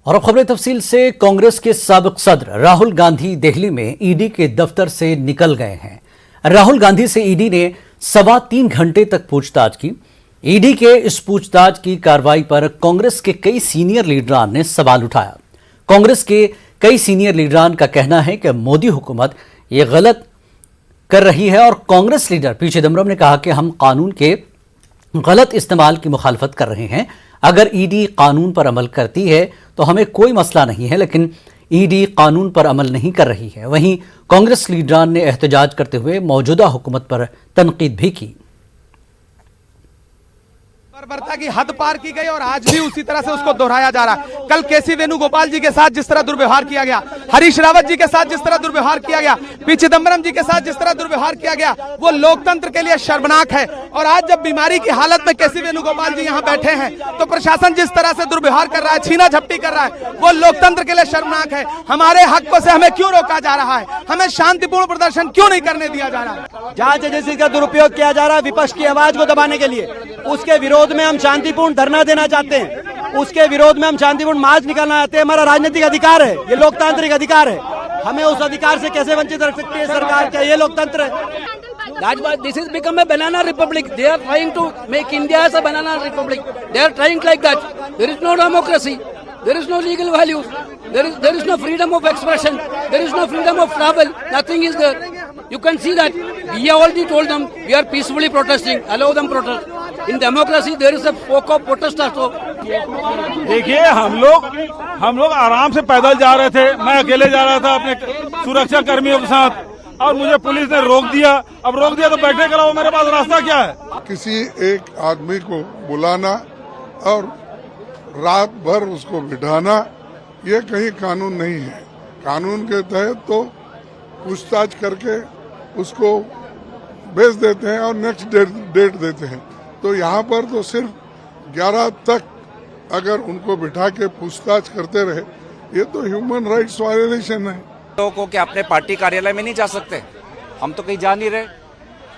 और अब खबरें तफसील से। कांग्रेस के साबिक सदर राहुल गांधी दिल्ली में ईडी के दफ्तर से निकल गए हैं। राहुल गांधी से ईडी ने 3.25 घंटे तक पूछताछ की। ईडी के इस पूछताछ की कार्रवाई पर कांग्रेस के कई सीनियर लीडरान ने सवाल उठाया। कांग्रेस के कई सीनियर लीडरान का कहना है कि मोदी हुकूमत ये गलत कर रही है और कांग्रेस लीडर पी चिदम्बरम ने कहा कि हम कानून के गलत इस्तेमाल की मुखालफत कर रहे हैं। अगर ईडी कानून पर अमल करती है तो हमें कोई मसला नहीं है, लेकिन ईडी कानून पर अमल नहीं कर रही है। वहीं कांग्रेस लीडरान ने एहतजाज करते हुए मौजूदा हुकूमत पर तनकीद भी की। बर्बरता की हद पार की गई और आज भी उसी तरह से उसको दोहराया जा रहा है। कल केसी वेणुगोपाल जी के साथ जिस तरह दुर्व्यवहार किया गया, हरीश रावत जी के साथ जिस तरह दुर्व्यवहार किया गया, पी चिदम्बरम जी के साथ जिस तरह दुर्व्यवहार किया गया, वो लोकतंत्र के लिए शर्मनाक है। और आज जब बीमारी की हालत में केसी वेणुगोपाल जी यहाँ बैठे हैं तो प्रशासन जिस तरह से दुर्व्यवहार कर रहा है, छीना झपटी कर रहा है, वो लोकतंत्र के लिए शर्मनाक है। हमारे हकों से हमें क्यों रोका जा रहा है? हमें शांतिपूर्ण प्रदर्शन क्यों नहीं करने दिया जा रहा है? जांच एजेंसी का दुरुपयोग किया जा रहा है विपक्ष की आवाज को दबाने के लिए। उसके विरोध में हम शांतिपूर्ण धरना देना चाहते हैं, उसके विरोध में हम शांतिपूर्ण मार्च निकालना चाहते हैं। हमारा राजनीतिक अधिकार है, ये लोकतांत्रिक अधिकार है। हमें उस अधिकार से कैसे वंचित रख सकती है सरकार? क्या ये लोकतंत्र है? That's why this has become a banana republic. They are trying to make India as a banana republic. They are trying like that. There is no democracy. There is no legal values. There is no freedom of expression. There is no freedom of travel. Nothing is there. You can see that. We have already told them we are peacefully protesting. Allow them protest. In democracy, there is a scope of protest also. देखिए, हम लोग आराम से पैदल जा रहे थे। मैं अकेले जा रहा था अपने सुरक्षा कर्मियों के साथ और मुझे पुलिस ने रोक दिया। अब रोक दिया तो बैठने के अलावा मेरे पास रास्ता क्या है? किसी एक आदमी को बुलाना और रात भर उसको बिठाना, ये कहीं कानून नहीं है। कानून के तहत तो पूछताछ करके उसको भेज देते हैं और नेक्स्ट डेट देते हैं। तो यहाँ पर तो सिर्फ 11 तक अगर उनको बिठा के पूछताछ करते रहे, ये तो ह्यूमन राइट्स वायलेशन है। लोगों को क्या अपने पार्टी कार्यालय में नहीं जा सकते? हम तो कहीं जा नहीं रहे,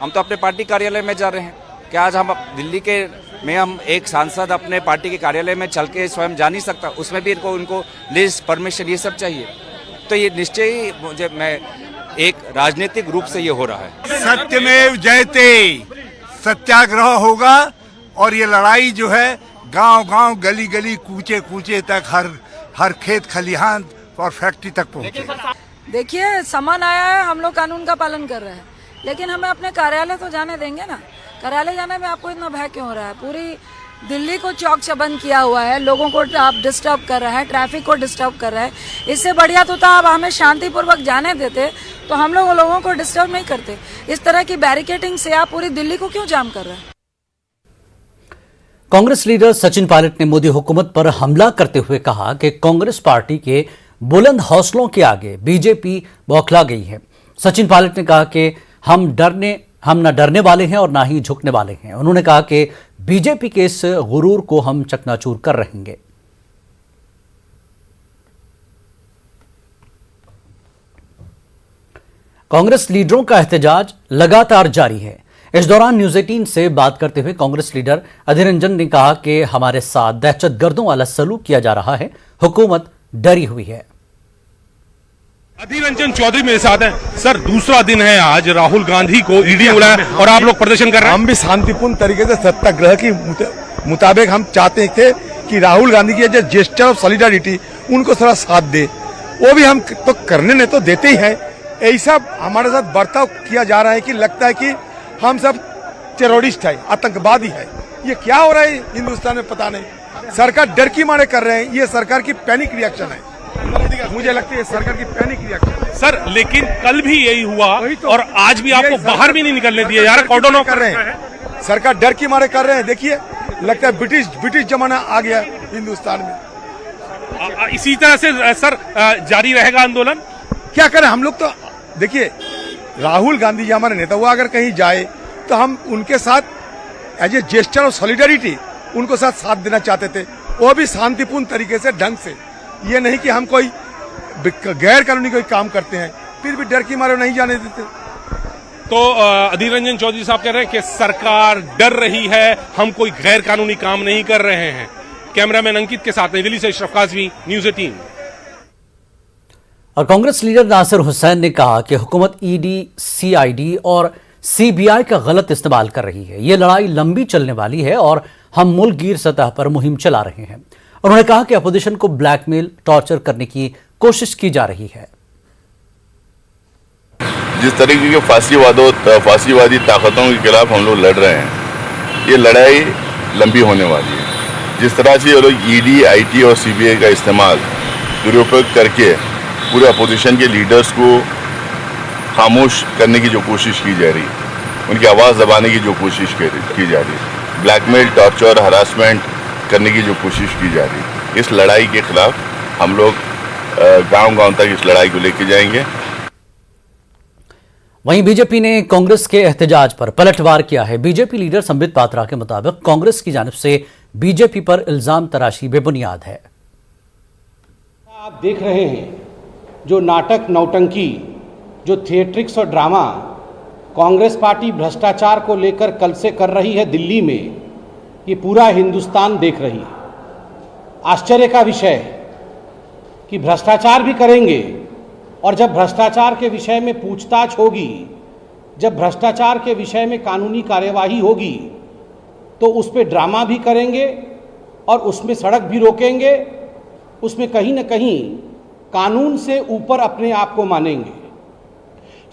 हम तो अपने पार्टी कार्यालय में जा रहे हैं। क्या आज हम दिल्ली के में हम एक सांसद अपने पार्टी के कार्यालय में चल के स्वयं जा नहीं सकता? उसमें भी उनको लिस्ट, परमिशन, ये सब चाहिए। तो ये निश्चय ही मुझे एक राजनीतिक रूप से ये हो रहा है। सत्यमेव जयते, सत्याग्रह होगा और ये लड़ाई जो है गांव-गांव, गली-गली, कूचे-कूचे तक, हर खेत खलिहान और फैक्ट्री तक पहुंचे। देखिए, सामान आया है, हम लोग कानून का पालन कर रहे हैं, लेकिन हमें अपने कार्यालय तो जाने देंगे ना। कार्यालय जाने में आपको इतना भय क्यों हो रहा है? पूरी दिल्ली को चौक चबंद किया हुआ है, लोगों को आप डिस्टर्ब कर रहे हैं, ट्रैफिक को डिस्टर्ब कर रहे हैं। इससे बढ़िया तो था आप हमें शांतिपूर्वक जाने देते तो हम लोगों को डिस्टर्ब नहीं करते। इस तरह की बैरिकेडिंग से आप पूरी दिल्ली को क्यों जाम कर रहे हैं? कांग्रेस लीडर सचिन पायलट ने मोदी हुकूमत पर हमला करते हुए कहा कि कांग्रेस पार्टी के बुलंद हौसलों के आगे बीजेपी बौखला गई है। सचिन पायलट ने कहा कि हम न डरने वाले हैं और ना ही झुकने वाले हैं। उन्होंने कहा कि बीजेपी के इस गुरूर को हम चकनाचूर कर रहेंगे। कांग्रेस लीडरों का एहतजाज लगातार जारी है। इस दौरान न्यूज 18 से बात करते हुए कांग्रेस लीडर अधीर रंजन ने कहा कि हमारे साथ दहशतगर्दों वाला सलूक किया जा रहा है, हुकूमत डरी हुई है। अधीर रंजन चौधरी मेरे साथ हैं। सर, दूसरा दिन है आज राहुल गांधी को ईडी बुलाया और आप लोग प्रदर्शन कर रहे हैं। हम भी शांतिपूर्ण तरीके से सत्याग्रह की मुताबिक हम चाहते थे कि राहुल गांधी की जो जेस्चर ऑफ सॉलिडारिटी उनको थोड़ा साथ दे, वो भी हम तो करने ने तो देते ही हैं। ऐसा हमारे साथ बर्ताव किया जा रहा है कि लगता है कि हम सब टेररिस्ट है, आतंकवादी है। ये क्या हो रहा है हिंदुस्तान में पता नहीं। सरकार डर की मारे कर रहे हैं। ये सरकार की पैनिक रिएक्शन है। मुझे लगता है सरकार की पैनिक रिएक्शन है। सर, लेकिन कल भी यही हुआ तो, और आज भी आपको बाहर भी नहीं निकलने दिया यार। कॉर्डन कर रहे हैं, सरकार डर की मारे कर रहे हैं। देखिए, लगता है ब्रिटिश जमाना आ गया हिंदुस्तान में। इसी तरह से सर जारी रहेगा आंदोलन? क्या करें हम लोग? तो देखिए, राहुल गांधी जी हमारे नेता, वो अगर कहीं जाए तो हम उनके साथ as a gesture of solidarity उनको साथ देना चाहते थे, वो भी शांतिपूर्ण तरीके से, ढंग से। ये नहीं कि हम कोई गैर कानूनी कोई काम करते हैं, फिर भी डर की मारे नहीं जाने देते। तो अधीर रंजन चौधरी साहब कह रहे हैं कि सरकार डर रही है, हम कोई गैर कानूनी काम नहीं कर रहे हैं। कैमरामैन अंकित के साथ नई दिल्ली से अशरफ काज़मी, न्यूज़ 18। और कांग्रेस लीडर नासिर हुसैन ने कहा कि हुकूमत ईडी, सीआईडी और सीबीआई का गलत इस्तेमाल कर रही है। ये लड़ाई लंबी चलने वाली है और हम मुल्कगीर सतह पर मुहिम चला रहे हैं। उन्होंने कहा कि अपोजिशन को ब्लैकमेल, टॉर्चर करने की कोशिश की जा रही है। जिस तरीके के फांसीवादी ताकतों के खिलाफ हम लोग लड़ रहे हैं, ये लड़ाई लंबी होने वाली है। जिस तरह से ये लोग ईडी, आईटी और सीबीआई का इस्तेमाल दुरुपयोग करके पूरे अपोजिशन के लीडर्स को खामोश करने की जो कोशिश की जा रही है, उनकी आवाज़ दबाने की जो कोशिश की जा रही है, ब्लैकमेल, टॉर्चर, हरासमेंट करने की जो कोशिश की जा रही है, इस लड़ाई के खिलाफ हम लोग गांव-गांव तक इस लड़ाई को लेके जाएंगे। वहीं बीजेपी ने कांग्रेस के एहतजाज पर पलटवार किया है। बीजेपी लीडर संबित पात्रा के मुताबिक कांग्रेस की जानिब से बीजेपी पर इल्जाम तराशी बेबुनियाद है। आप देख रहे हैं जो नाटक, नौटंकी, जो थिएट्रिक्स और ड्रामा कांग्रेस पार्टी भ्रष्टाचार को लेकर कल से कर रही है दिल्ली में, ये पूरा हिंदुस्तान देख रही है। आश्चर्य का विषय है कि भ्रष्टाचार भी करेंगे और जब भ्रष्टाचार के विषय में पूछताछ होगी, जब भ्रष्टाचार के विषय में कानूनी कार्यवाही होगी, तो उस पर ड्रामा भी करेंगे और उसमें सड़क भी रोकेंगे, उसमें कहीं न कहीं कानून से ऊपर अपने आप को मानेंगे।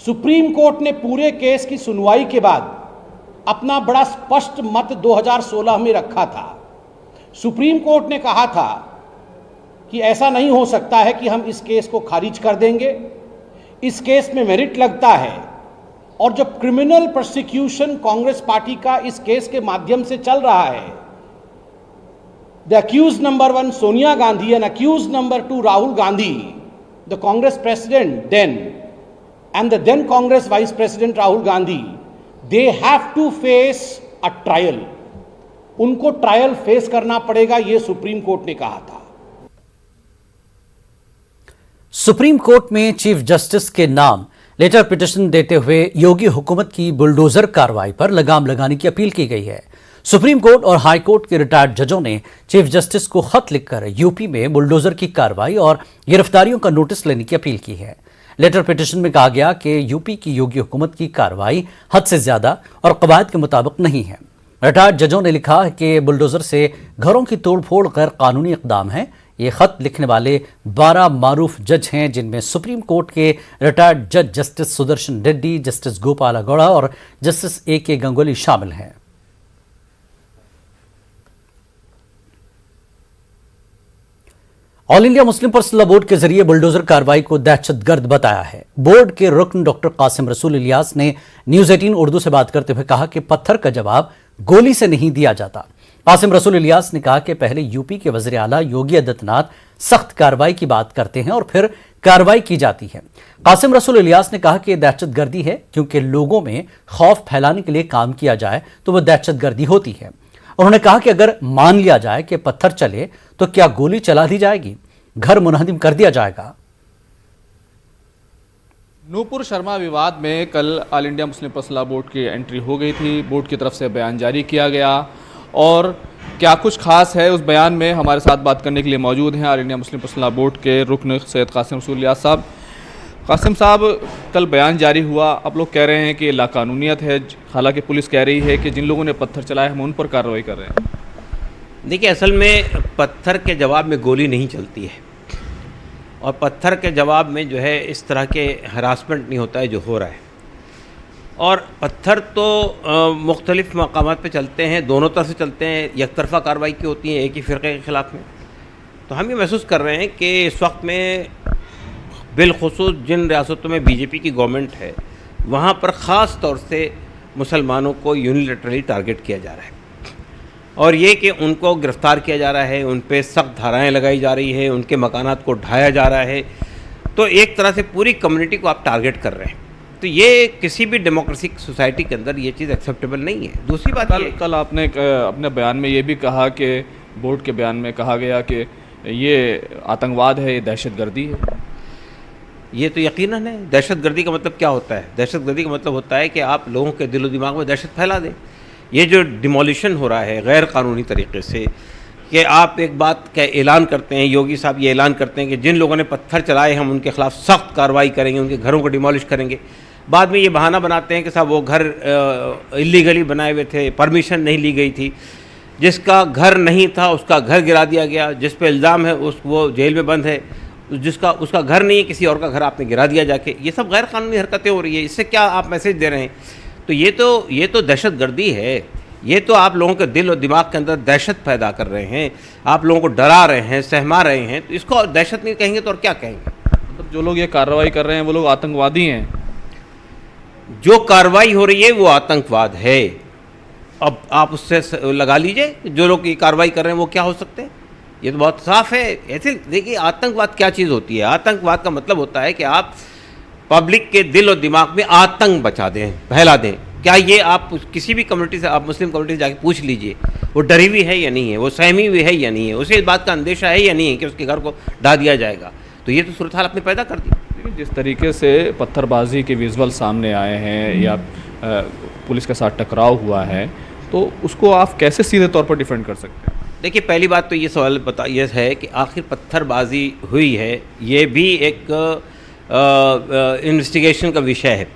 सुप्रीम कोर्ट ने पूरे केस की सुनवाई के बाद अपना बड़ा स्पष्ट मत 2016 में रखा था। सुप्रीम कोर्ट ने कहा था कि ऐसा नहीं हो सकता है कि हम इस केस को खारिज कर देंगे, इस केस में मेरिट लगता है। और जब क्रिमिनल प्रोसिक्यूशन कांग्रेस पार्टी का इस केस के माध्यम से चल रहा है, the accused number 1 Sonia Gandhi and accused number 2 Rahul Gandhi, the Congress president then and the then Congress Vice President Rahul Gandhi, they have to face a trial. उनको ट्रायल फेस करना पड़ेगा, ये सुप्रीम कोर्ट ने कहा था। सुप्रीम कोर्ट में चीफ जस्टिस के नाम लेटर पिटिशन देते हुए योगी हुकूमत की बुलडोजर कार्रवाई पर लगाम लगाने की अपील की गई है। सुप्रीम कोर्ट और हाई कोर्ट के रिटायर्ड जजों ने चीफ जस्टिस को खत लिखकर यूपी में बुलडोजर की कार्रवाई और गिरफ्तारियों का नोटिस लेने की अपील की है। लेटर पिटिशन में कहा गया कि यूपी की योगी हुकूमत की कार्रवाई हद से ज्यादा और कवायद के मुताबिक नहीं है। रिटायर्ड जजों ने लिखा कि बुलडोजर से घरों की तोड़फोड़ गैर कानूनी इकदाम है। ये खत लिखने वाले 12 मारूफ जज हैं, जिनमें सुप्रीम कोर्ट के रिटायर्ड जज जस्टिस सुदर्शन रेड्डी, जस्टिस गोपाल गौड़ा और जस्टिस A.K. गंगोली शामिल हैं। All India Muslim personal law board के जरिए बुलडोजर कार्रवाई को दहशतगर्द बताया है। बोर्ड के रुकन डॉक्टर कासिम रसूल इलियास ने न्यूज़ 18 उर्दू से बात करते हुए कहा कि पत्थर का जवाब गोली से नहीं दिया जाता। कासिम रसूल इलियास ने कहा कि पहले यूपी के वज़ीर आला योगी आदित्यनाथ सख्त कार्रवाई की बात करते हैं और फिर कार्रवाई की जाती है। कासिम रसूल इलियास ने कहा कि दहशतगर्दी है, क्योंकि लोगों में खौफ फैलाने के लिए काम किया जाए तो वह दहशतगर्दी होती है। उन्होंने कहा कि अगर मान लिया जाए कि पत्थर चले तो क्या गोली चला दी जाएगी, घर मुनहदिम कर दिया जाएगा। नूपुर शर्मा विवाद में कल all India Muslim personal law board की एंट्री हो गई थी। बोर्ड की तरफ से बयान जारी किया गया और क्या कुछ खास है उस बयान में, हमारे साथ बात करने के लिए मौजूद हैं all India Muslim personal law board के रुकन सैयद कासिम रसूल इलियास साहब। कासिम साहब, कल बयान जारी हुआ, आप लोग कह रहे हैं कि लाकानूनियत है, हालांकि पुलिस कह रही है कि जिन लोगों ने पत्थर चलाए हम उन पर कार्रवाई कर रहे हैं। देखिए, असल में पत्थर के जवाब में गोली नहीं चलती है और पत्थर के जवाब में जो है इस तरह के हरासमेंट नहीं होता है जो हो रहा है। और पत्थर तो मुख्तलिफ़ मकामात पे चलते हैं, दोनों तरफ से चलते हैं, एक तरफा कार्रवाई की होती है एक ही फ़िरक़े के ख़िलाफ़ में। तो हम ये महसूस कर रहे हैं कि इस वक्त में बिलखुसूस जिन रियासतों में बीजेपी की गवर्नमेंट है वहाँ पर ख़ास तौर से मुसलमानों को यूनिलैटरली टारगेट किया जा रहा है और ये कि उनको गिरफ़्तार किया जा रहा है, उन पे सख्त धाराएं लगाई जा रही है, उनके मकानात को ढाया जा रहा है। तो एक तरह से पूरी कम्युनिटी को आप टारगेट कर रहे हैं। तो ये किसी भी डेमोक्रेटिक सोसाइटी के अंदर ये चीज़ एक्सेप्टेबल नहीं है। दूसरी बात, कल आपने अपने बयान में ये भी कहा कि बोर्ड के बयान में कहा गया कि ये आतंकवाद है, ये दहशतगर्दी है। ये तो यकीनन है। दहशतगर्दी का मतलब क्या होता है? दहशतगर्दी का मतलब होता है कि आप लोगों के दिलो दिमाग में दहशत फैला दें। ये जो डिमोलिशन हो रहा है गैर कानूनी तरीके से, कि आप एक बात का ऐलान करते हैं, योगी साहब ये ऐलान करते हैं कि जिन लोगों ने पत्थर चलाए हम उनके खिलाफ सख्त कार्रवाई करेंगे, उनके घरों को डिमोलिश करेंगे। बाद में ये बहाना बनाते हैं कि साहब वो घर इलीगली बनाए हुए थे, परमिशन नहीं ली गई थी, जिसका घर नहीं था उसका घर गिरा दिया गया, जिस पे इल्ज़ाम है वो जेल में बंद है, जिसका उसका घर नहीं है किसी और का घर आपने गिरा दिया जाके। ये सब गैर कानूनी हरकतें हो रही है। इससे क्या आप मैसेज दे रहे हैं? तो ये तो दहशतगर्दी है। ये तो आप लोगों के दिल और दिमाग के अंदर दहशत पैदा कर रहे हैं, आप लोगों को डरा रहे हैं, सहमा रहे हैं। तो इसको दहशत नहीं कहेंगे तो और क्या कहेंगे? मतलब जो लोग ये कार्रवाई कर रहे हैं वो लोग आतंकवादी हैं। जो कार्रवाई हो रही है वो आतंकवाद है। अब आप उससे लगा लीजिए जो लोग ये कार्रवाई कर रहे हैं वो क्या हो सकते हैं। ये तो बहुत साफ है। ऐसे देखिए, आतंकवाद क्या चीज़ होती है? आतंकवाद का मतलब होता है कि आप पब्लिक के दिल और दिमाग में आतंक बचा दें, फैला दें। क्या ये आप किसी भी कम्युनिटी से, आप मुस्लिम कम्युनिटी से जाके पूछ लीजिए, वो डरी हुई है या नहीं है, वो सहमी हुई है या नहीं है, उसे इस बात का अंदेशा है या नहीं है कि उसके घर को ढा दिया जाएगा। तो ये तो सूरत हाल आपने पैदा कर दी। लेकिन जिस तरीके से पत्थरबाजी के विजुअल सामने आए हैं या पुलिस के साथ टकराव हुआ है, तो उसको आप कैसे सीधे तौर पर डिफेंड कर सकते हैं? देखिए, पहली बात तो ये सवाल ये है कि आखिर पत्थरबाजी हुई है, ये भी एक इन्वेस्टिगेशन का विषय है।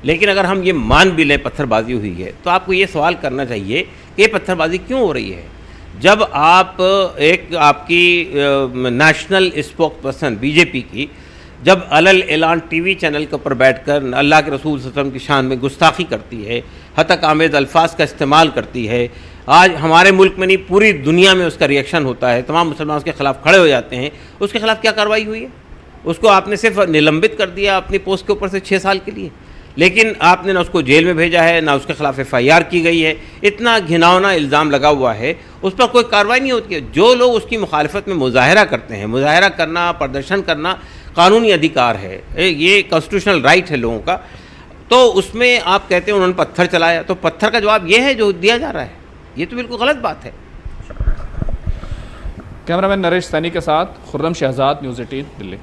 लेकिन अगर हम ये मान भी लें पत्थरबाजी हुई है, तो आपको ये सवाल करना चाहिए कि ये पत्थरबाजी क्यों हो रही है। जब आप एक आपकी नेशनल स्पोक्स पर्सन बीजेपी की जब अलल ऐलान टीवी चैनल के ऊपर बैठकर अल्लाह के रसूल सल्लल्लाहु अलैहि वसल्लम की शान में गुस्ताखी करती है, हतक आमेज अल्फाज का इस्तेमाल करती है, आज हमारे मुल्क में नहीं पूरी दुनिया में उसका रिएक्शन होता है, तमाम मुसलमान उसके खिलाफ खड़े हो जाते हैं, उसके खिलाफ क्या कार्रवाई हुई है? उसको आपने सिर्फ निलंबित कर दिया अपनी पोस्ट के ऊपर से 6 साल के लिए। लेकिन आपने ना उसको जेल में भेजा है, ना उसके खिलाफ FIR की गई है। इतना घिनौना इल्ज़ाम लगा हुआ है, उस पर कोई कार्रवाई नहीं होती है। जो लोग उसकी मुखालफत में मुजाहरा करते हैं, मुजाहरा करना, प्रदर्शन करना कानूनी अधिकार है, ये कॉन्स्टिट्यूशनल राइट है लोगों का। तो उसमें आप कहते हैं उन्होंने पत्थर चलाया, तो पत्थर का जवाब ये है जो दिया जा रहा है। ये तो बिल्कुल गलत बात है। कैमरामैन नरेश सैनी के साथ खुर्रम शहजाद, न्यूज़ 18 दिल्ली।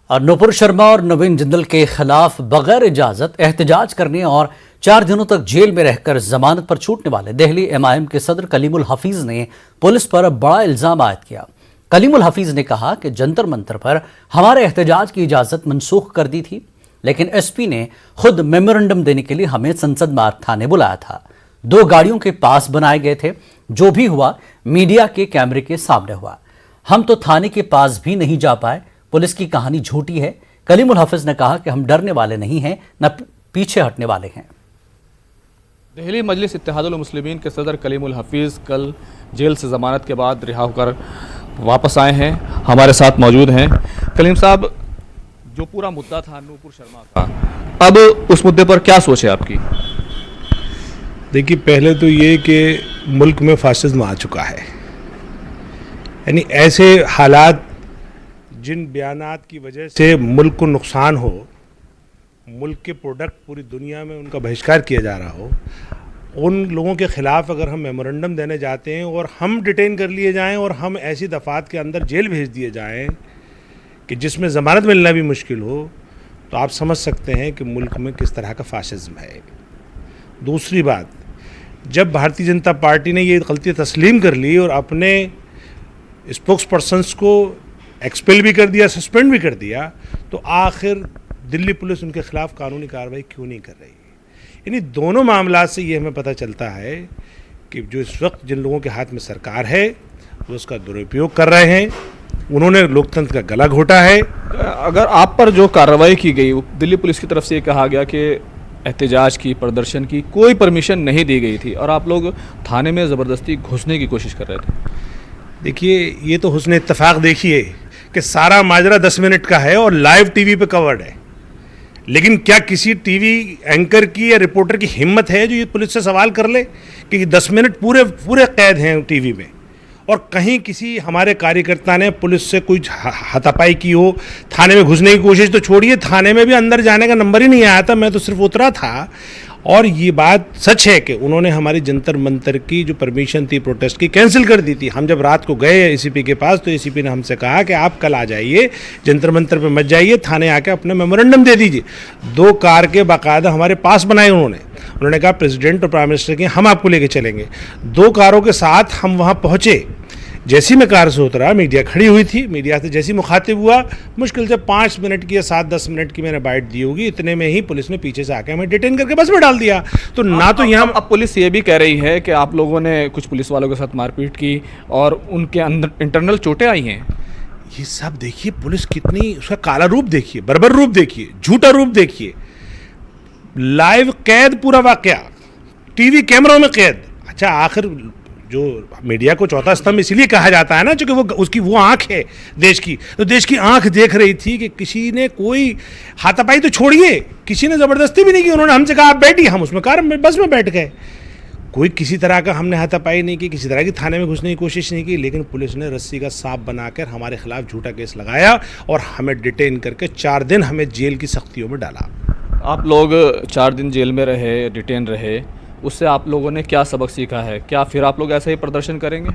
और नुपुर शर्मा और नवीन जिंदल के खिलाफ बगैर इजाजत एहतजाज करने और 4 दिनों तक जेल में रहकर जमानत पर छूटने वाले दिल्ली MIM के सदर कलीमुल हफीज ने पुलिस पर बड़ा इल्जाम आयद किया। कलीमुल हफीज ने कहा कि जंतर मंतर पर हमारे एहतजाज की इजाजत मनसूख कर दी थी, लेकिन SP ने खुद मेमोरेंडम देने के लिए हमें संसद मार्ग थाने बुलाया था। 2 गाड़ियों के पास बनाए गए थे। जो भी हुआ मीडिया के कैमरे के सामने हुआ। हम तो थाने के पास भी नहीं जा पाए। पुलिस की कहानी झूठी है। कलीमुल हफीज ने कहा कि हम डरने वाले नहीं हैं, न पीछे हटने वाले हैं। दिल्ली मजलिस इत्तेहादुल मुस्लिमीन के सदर कलीमुल हफीज कल जेल से जमानत के बाद रिहा होकर वापस आए हैं, हमारे साथ मौजूद हैं। कलीम साहब, जो पूरा मुद्दा था नूपुर शर्मा का, अब उस मुद्दे पर क्या सोच है आपकी? देखिए, पहले तो ये कि मुल्क में फासिज्म आ चुका है। यानी ऐसे हालात जिन बयानात की वजह से मुल्क को नुकसान हो, मुल्क के प्रोडक्ट पूरी दुनिया में उनका बहिष्कार किया जा रहा हो, उन लोगों के ख़िलाफ़ अगर हम मेमोरेंडम देने जाते हैं और हम डिटेन कर लिए जाएं और हम ऐसी दफ़ात के अंदर जेल भेज दिए जाएं कि जिसमें ज़मानत मिलना भी मुश्किल हो, तो आप समझ सकते हैं कि मुल्क में किस तरह का फासिज्म है। दूसरी बात, जब भारतीय जनता पार्टी ने ये गलती तस्लीम कर ली और अपने स्पोक्स पर्सन्स को एक्सपेल भी कर दिया, सस्पेंड भी कर दिया, तो आखिर दिल्ली पुलिस उनके खिलाफ कानूनी कार्रवाई क्यों नहीं कर रही है? यानी दोनों मामला से ये हमें पता चलता है कि जो इस वक्त जिन लोगों के हाथ में सरकार है वो उसका दुरुपयोग कर रहे हैं, उन्होंने लोकतंत्र का गला घोटा है। अगर आप पर जो कार्रवाई की गई, दिल्ली पुलिस की तरफ से ये कहा गया कि एहतजाज की, प्रदर्शन की कोई परमिशन नहीं दी गई थी और आप लोग थाने में ज़बरदस्ती घुसने की कोशिश कर रहे थे। देखिए, ये तो हुस्न इत्तफाक देखिए कि सारा माजरा 10 मिनट का है और लाइव टीवी पे कवर्ड है, लेकिन क्या किसी टीवी एंकर की या रिपोर्टर की हिम्मत है जो ये पुलिस से सवाल कर ले कि 10 मिनट पूरे कैद हैं टीवी में, और कहीं किसी हमारे कार्यकर्ता ने पुलिस से कोई हाथापाई की हो, थाने में घुसने की कोशिश तो छोड़िए, थाने में भी अंदर जाने का नंबर ही नहीं आया था, मैं तो सिर्फ उतरा था। और ये बात सच है कि उन्होंने हमारी जंतर मंतर की जो परमिशन थी प्रोटेस्ट की कैंसिल कर दी थी। हम जब रात को गए ACP के पास तो ACP ने हमसे कहा कि आप कल आ जाइए, जंतर मंतर पे मत जाइए, थाने आके अपना मेमोरेंडम दे दीजिए। 2 कार के बाकायदा हमारे पास बनाए उन्होंने, उन्होंने कहा प्रेसिडेंट और प्राइम मिनिस्टर के हम आपको लेके चलेंगे। 2 कारों के साथ हम वहाँ पहुँचे। जैसी मैं कार से उतरा, मीडिया खड़ी हुई थी, मीडिया से जैसी मुखातिब हुआ, मुश्किल से 5 मिनट की या 7-10 मिनट की मैंने बाइट दी होगी, इतने में ही पुलिस ने पीछे से आके हमें डिटेन करके बस में डाल दिया। तो ना तो यहाँ अब पुलिस ये भी कह रही है कि आप लोगों ने कुछ पुलिस वालों के साथ मारपीट की और उनके अंदर इंटरनल चोटें आई हैं। ये सब देखिए, पुलिस कितनी, उसका काला रूप देखिए, बर्बर रूप देखिए, झूठा रूप देखिए, लाइव कैद पूरा वाकया, टीवी कैमरों में कैद। अच्छा, आखिर जो मीडिया को चौथा स्तंभ इसलिए कहा जाता है ना, क्योंकि वो उसकी वो आंख है देश की। तो देश की आंख देख रही थी कि किसी ने कोई हाथापाई तो छोड़िए, किसी ने ज़बरदस्ती भी नहीं की। उन्होंने हमसे कहा आप बैठिए, हम उसमें कार में बस में बैठ गए। कोई किसी तरह का हमने हाथापाई नहीं की, किसी तरह की थाने में घुसने की कोशिश नहीं की, लेकिन पुलिस ने रस्सी का सांप बनाकर हमारे खिलाफ झूठा केस लगाया और हमें डिटेन करके 4 दिन हमें जेल की सख्तियों में डाला। आप लोग 4 दिन जेल में रहे, डिटेन रहे, उससे आप लोगों ने क्या सबक सीखा है? क्या फिर आप लोग ऐसा ही प्रदर्शन करेंगे?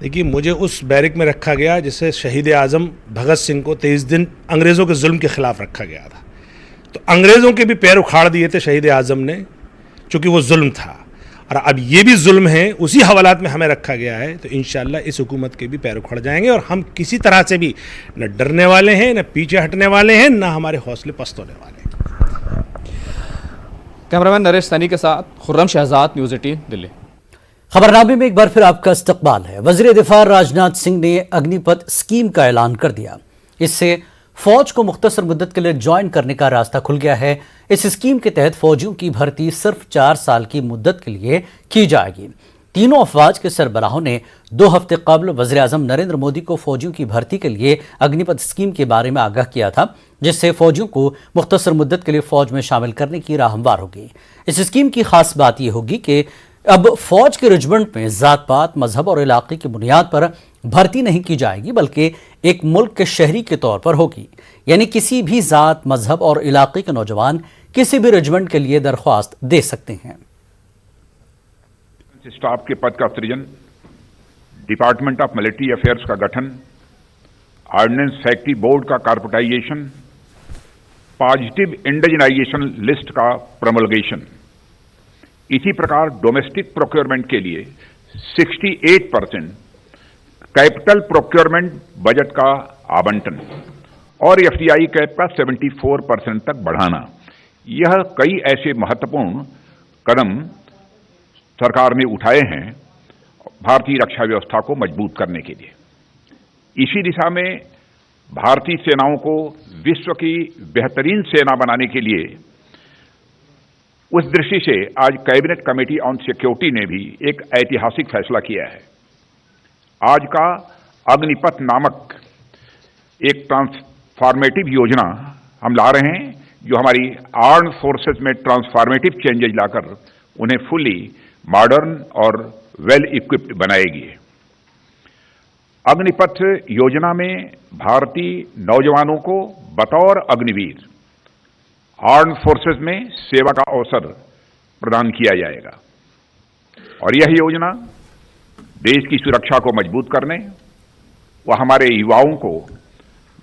देखिए, मुझे उस बैरिक में रखा गया जिससे शहीद आज़म भगत सिंह को 23 दिन अंग्रेज़ों के जुल्म के ख़िलाफ़ रखा गया था। तो अंग्रेज़ों के भी पैर उखाड़ दिए थे शहीद आज़म ने, चूँकि वो जुल्म था। और अब ये भी जुल्म है, उसी हवालात में हमें रखा गया है। तो इंशाअल्लाह इस हुकूमत के भी पैर उखड़ जाएंगे और हम किसी तरह से भी न डरने वाले हैं, न पीछे हटने वाले हैं, न हमारे हौसले पस्त होने वाले हैं। कैमरामैन नरेश सैनी के साथ खुर्रम शहजाद, न्यूज़ 18 दिल्ली। खबरनामे में एक बार फिर आपका इस्तकबाल है। वज़ीर दिफा राजनाथ सिंह ने अग्निपथ स्कीम का ऐलान कर दिया। इससे फौज को मुख्तसर मुद्दत के लिए ज्वाइन करने का रास्ता खुल गया है। इस स्कीम के तहत फौजियों की भर्ती सिर्फ 4 साल की मुद्दत के लिए की जाएगी। तीनों अफवाज के सरबराहों ने 2 हफ्ते कबल वज़ीर आज़म नरेंद्र मोदी को फौजियों की भर्ती के लिए अग्निपथ स्कीम के बारे में आगाह किया था, जिससे फौजियों को मुख्तसर मुद्दत के लिए फौज में शामिल करने की राह हमवार होगी। इस स्कीम की खास बात यह होगी कि अब फौज के रेजिमेंट में जात पात, मजहब और इलाके की बुनियाद पर भर्ती नहीं की जाएगी, बल्कि एक मुल्क के शहरी के तौर पर होगी। यानी किसी भी जात, मजहब और इलाके के नौजवान किसी भी रेजिमेंट के लिए दरख्वास्त दे सकते हैं। स्टाफ के पद का सृजन, डिपार्टमेंट ऑफ मिलिट्री अफेयर्स का गठन, ऑर्डिनेंस फैक्ट्री बोर्ड का कारपोरेटाइजेशन, पॉजिटिव इंडिजनाइजेशन लिस्ट का प्रमोलगेशन। इसी प्रकार डोमेस्टिक प्रोक्योरमेंट के लिए 68% कैपिटल प्रोक्योरमेंट बजट का आवंटन और एफडीआई कैप का 74% तक बढ़ाना, यह कई ऐसे महत्वपूर्ण कदम सरकार ने उठाए हैं भारतीय रक्षा व्यवस्था को मजबूत करने के लिए। इसी दिशा में भारतीय सेनाओं को विश्व की बेहतरीन सेना बनाने के लिए उस दृष्टि से आज कैबिनेट कमेटी ऑन सिक्योरिटी ने भी एक ऐतिहासिक फैसला किया है। आज का अग्निपथ नामक एक ट्रांसफॉर्मेटिव योजना हम ला रहे हैं, जो हमारी आर्म्ड फोर्सेस में ट्रांसफॉर्मेटिव चेंजेज लाकर उन्हें फुली मॉडर्न और वेल इक्विप्ड बनाएगी। अग्निपथ योजना में भारतीय नौजवानों को बतौर अग्निवीर आर्म्ड फोर्सेस में सेवा का अवसर प्रदान किया जाएगा और यह योजना देश की सुरक्षा को मजबूत करने व हमारे युवाओं को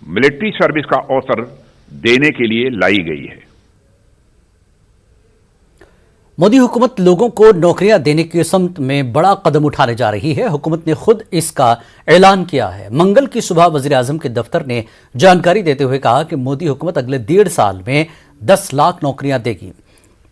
मिलिट्री सर्विस का अवसर देने के लिए लाई गई है। मोदी हुकूमत लोगों को नौकरियां देने की समत में बड़ा कदम उठाने जा रही है। हुकूमत ने खुद इसका ऐलान किया है। मंगल की सुबह वज़ीर आज़म के दफ्तर ने जानकारी देते हुए कहा कि मोदी हुकूमत अगले 1.5 साल में 10 लाख नौकरियां देगी।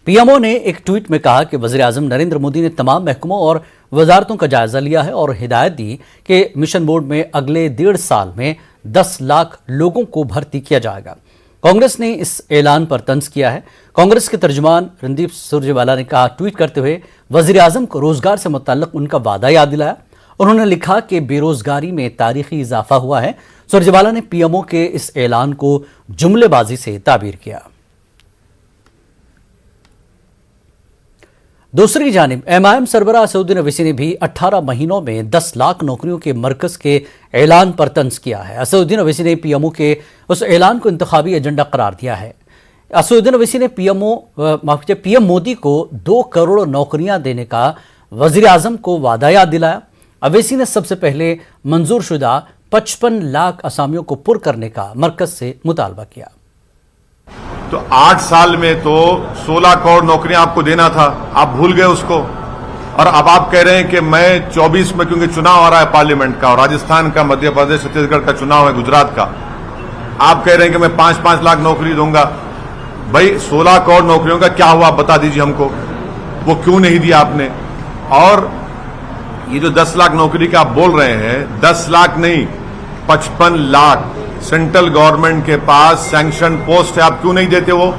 पीएमओ ने एक ट्वीट में कहा कि वज़ीर आज़म नरेंद्र मोदी ने तमाम महकमों और वजारतों का जायजा लिया है और हिदायत दी कि मिशन मोड में अगले 1.5 साल में 10 लाख लोगों को भर्ती किया जाएगा। कांग्रेस ने इस ऐलान पर तंज किया है। कांग्रेस के तर्जुमान रणदीप सुरजेवाला ने कहा, ट्वीट करते हुए वज़ीर आज़म को रोजगार से मुतल्लिक उनका वादा याद दिलाया। उन्होंने लिखा कि बेरोजगारी में तारीखी इजाफा हुआ है। सुरजेवाला ने पीएमओ के इस ऐलान को जुमलेबाजी से ताबीर किया। दूसरी जानिब एमआईएम सरबराह असदुद्दीन ओवैसी ने भी 18 महीनों में 10 लाख नौकरियों के मरकज के ऐलान पर तंज किया है। असदुद्दीन ओवैसी ने पीएमओ के उस ऐलान को इंतखाबी एजेंडा करार दिया है। असदुद्दीन ओवैसी ने पीएम मोदी को 2 करोड़ नौकरियां देने का वजीर आजम को वादा याद दिलाया। ओवैसी ने सबसे पहले मंजूरशुदा 55 लाख असामियों को पुर करने का मरकज से मुतालबा किया। तो 8 साल में तो 16 करोड़ नौकरियां आपको देना था, आप भूल गए उसको। और अब आप कह रहे हैं कि मैं 24 में, क्योंकि चुनाव आ रहा है पार्लियामेंट का और राजस्थान का, मध्य प्रदेश, छत्तीसगढ़ का चुनाव है, गुजरात का, आप कह रहे हैं कि मैं 5-5 लाख नौकरी दूंगा। भाई 16 करोड़ नौकरियों का क्या हुआ, आप बता दीजिए हमको, वो क्यों नहीं दिया आपने? और ये जो 10 लाख नौकरी का आप बोल रहे हैं, 10 लाख नहीं 55 लाख सेंट्रल गवर्नमेंट के पास सैंक्शन पोस्ट है, आप क्यों नहीं देते? वो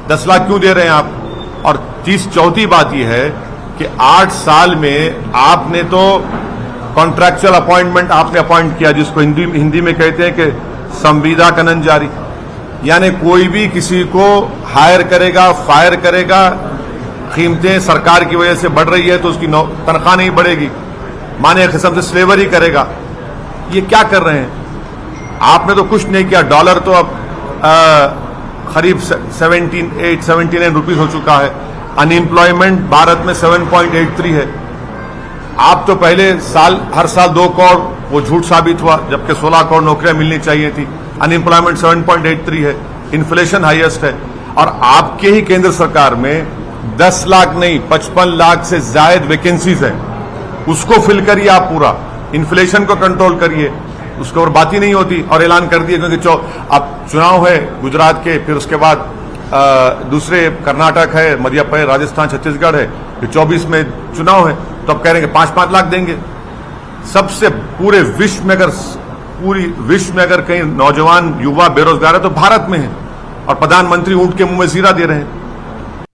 10 लाख क्यों दे रहे हैं आप? और चौथी बात यह है कि 8 साल में आपने तो कॉन्ट्रैक्चुअल अपॉइंटमेंट आपने अपॉइंट किया, जिसको हिंदी में कहते हैं कि संविदा कनन जारी, यानी कोई भी किसी को हायर करेगा, फायर करेगा, कीमतें सरकार की वजह से बढ़ रही है तो उसकी तनख्वाह नहीं बढ़ेगी, माने एक किस्म से स्लेवरी करेगा। ये क्या कर रहे हैं? आपने तो कुछ नहीं किया। डॉलर तो अब करीब 79 रुपीज हो चुका है। अनएम्प्लॉयमेंट भारत में 7.83 है। आप तो पहले साल, हर साल 2 करोड़, वो झूठ साबित हुआ, जबकि 16 करोड़ नौकरियां मिलनी चाहिए थी। अनएम्प्लॉयमेंट 7.83 है, इन्फ्लेशन हाईएस्ट है। और आपके ही केंद्र सरकार में 10 लाख नहीं 55 लाख से ज्यादा वैकेंसीज है, उसको फिल करिए आप पूरा, इन्फ्लेशन को कंट्रोल करिए, उसके ऊपर बात ही नहीं होती। और ऐलान कर दिए, क्योंकि अब चुनाव है गुजरात के, फिर उसके बाद दूसरे कर्नाटक है, मध्य प्रदेश, राजस्थान, छत्तीसगढ़ है, फिर 24 में चुनाव है, तो अब कह रहे हैं कि 5-5 लाख देंगे। सबसे पूरे विश्व में अगर कहीं नौजवान युवा बेरोजगार है तो भारत में है, और प्रधानमंत्री ऊंट के मुंह में जीरा दे रहे हैं।